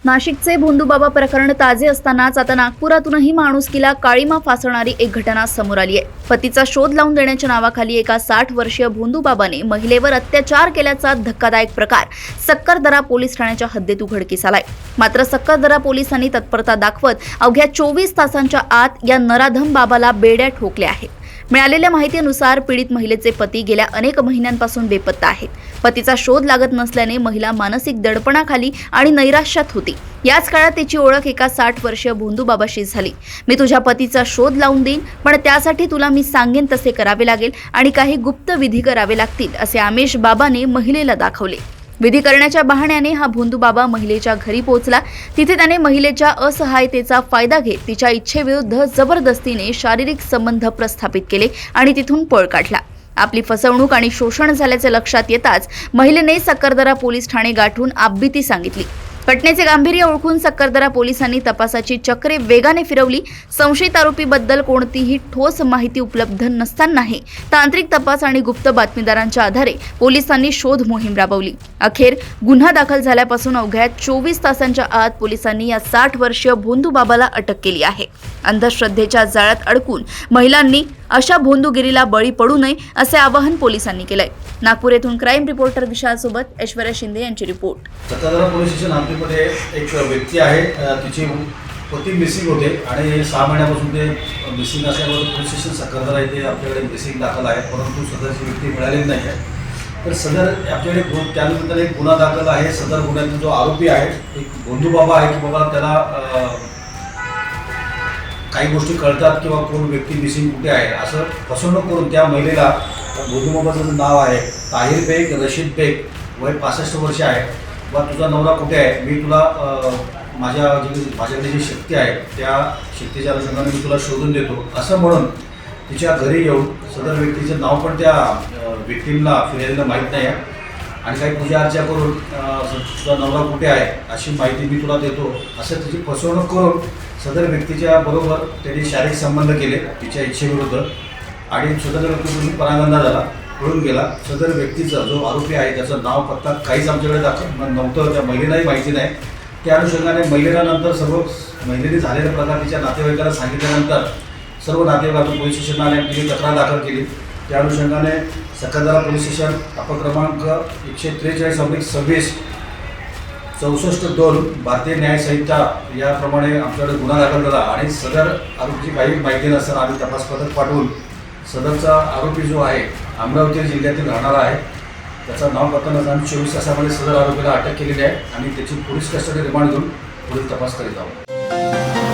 नाशिकचे भोंदूबाबा प्रकरण ताजे असतानाच आता नागपुरातूनही माणुसकीला काळीमा फासणारी एक घटना समोर आली आहे। पतीचा शोध लावून देण्याच्या नावाखाली एका 60 वर्षीय भोंदूबाबाने महिलेवर अत्याचार केल्याचा धक्कादायक प्रकार सक्करदरा पोलीस ठाण्याच्या हद्दीत उघडकीस आलाय। मात्र सक्करदरा पोलिसांनी तत्परता दाखवत अवघ्या 24 तासांच्या आत या नराधम बाबाला बेड्या ठोकल्या आहेत। मिळालेल्या माहितीनुसार पीडित महिलेचे पती गेल्या अनेक महिन्यांपासून बेपत्ता आहेत। पतीचा शोध लागत नसल्याने महिला मानसिक दडपणाखाली आणि नैराश्यात होती। याच काळात तिची ओळख एका 60 वर्षीय भोंदूबाबाशी झाली। मी तुझ्या पतीचा शोध लावून देईन, पण त्यासाठी तुला मी सांगेन तसे करावे लागेल आणि काही गुप्त विधी करावे लागतील, असे आमिष बाबाने महिलेला दाखवले। विधी करण्याच्या बहाण्याने हा भोंदूबाबा महिलेच्या घरी पोहोचला। तिथे त्याने महिलेच्या असहायतेचा फायदा घेत तिच्या इच्छेविरुद्ध जबरदस्तीने शारीरिक संबंध प्रस्थापित केले आणि तिथून पळ काढला। आपली फसवणूक आणि शोषण झाल्याचे लक्षात येताच महिलेने सक्करदरा पोलीस ठाणे गाठून आपबीती सांगितली। घटनेचे गांभीर्य ओळखून सक्करदरा पोलिसांनी तपासाची चक्रे वेगाने फिरवली। संशयित आरोपीबद्दल कोणतीही ठोस माहिती उपलब्ध नसतानाही तांत्रिक तपास आणि गुप्त बातमीदारांच्या आधारे पोलिसांनी शोध मोहीम राबवली। अखेर गुन्हा दाखल झाल्यापासून अवघ्या 24 तासांच्या आत पोलिसांनी या 60 वर्षीय भोंदूबाबाला अटक केली आहे। अंधश्रद्धेच्या जाळ्यात अडकून महिलांनी अशा भोंदूगिरीला बळी पडू नये असे आवाहन पोलिसांनी केलंय। नागपूर येथून क्राईम रिपोर्टर विशाल सोबत ऐश्वर्या शिंदे यांची रिपोर्ट। सक्करदरा पोलीस स्टेशन हद्दीमध्ये एक व्यक्ती आहे, तिचे पती मिसिंग होते आणि 6 महिन्यापासून ते मिसिंग असल्यामुळे पोलीस स्टेशन सक्करदरा येथे आपल्याकडे मिसिंग दाखल आहे, परंतु सदरची व्यक्ती मिळालेली नाही आहे। तर सदर आपल्याकडे त्यानंतर एक गुन्हा दाखल आहे। सदर गुन्ह्यातील जो आरोपी आहे एक भोंदूबाबा आहे की बाबा त्याला काही गोष्टी कळतात किंवा कोण व्यक्ती मिसिंग कुठे आहे असं फसवणूक करून त्या महिलेला भोंदूबाबाचं नाव आहे ताहिर बेग रशीद बेग, वय 65 वर्ष आहे, व तुझा नवरा कुठे आहे, मी तुला माझ्याकडे जी शक्ती आहे त्या शक्तीच्या अनुषंगाने मी तुला शोधून देतो असं म्हणून तिच्या घरी येऊन सदर व्यक्तीचं नाव पण त्या व्यक्तीला फिर्यादीला माहीत नाही आहे आणि काही पूजा अर्चा करून तुझा नवरा कुठे आहे अशी माहिती मी तुला देतो असं तिची फसवणूक करून सदर व्यक्तीच्या बरोबर त्यांनी शारीरिक संबंध केले तिच्या इच्छेविरुद्ध आणि सदर व्यक्तीपासून परागंदा झाला, पळून गेला। सदर व्यक्तीचा जो आरोपी आहे त्याचं नाव पत्ता काहीच आमच्याकडे दाखल नव्हतं, त्या महिलेलाही माहिती नाही। त्या अनुषंगाने महिलेला नंतर सर्व महिलेने झालेल्या प्रकार तिच्या नातेवाईकाला सांगितल्यानंतर सर्व नातेवाईकातून पोलीस स्टेशनला आले, तिने तक्रार दाखल केली। त्या अनुषंगाने सक्करदरा पोलीस स्टेशन क्रमांक 143/26 64-2 भारतीय न्याय संहिता याप्रमाणे आमच्याकडे गुन्हा दाखल झाला आणि सदर आरोपीची काही माहिती नसताना आम्ही तपास पथक पाठवून सदरचा आरोपी जो आहे अमरावती जिल्ह्यातील राहणारा आहे, त्याचा नाव पत्ता नसताना 24 तासामध्ये सदर आरोपीला अटक केलेली आहे आणि त्याची पोलीस कस्टडी रिमांड घेऊन पुढील तपास करीत आहोत।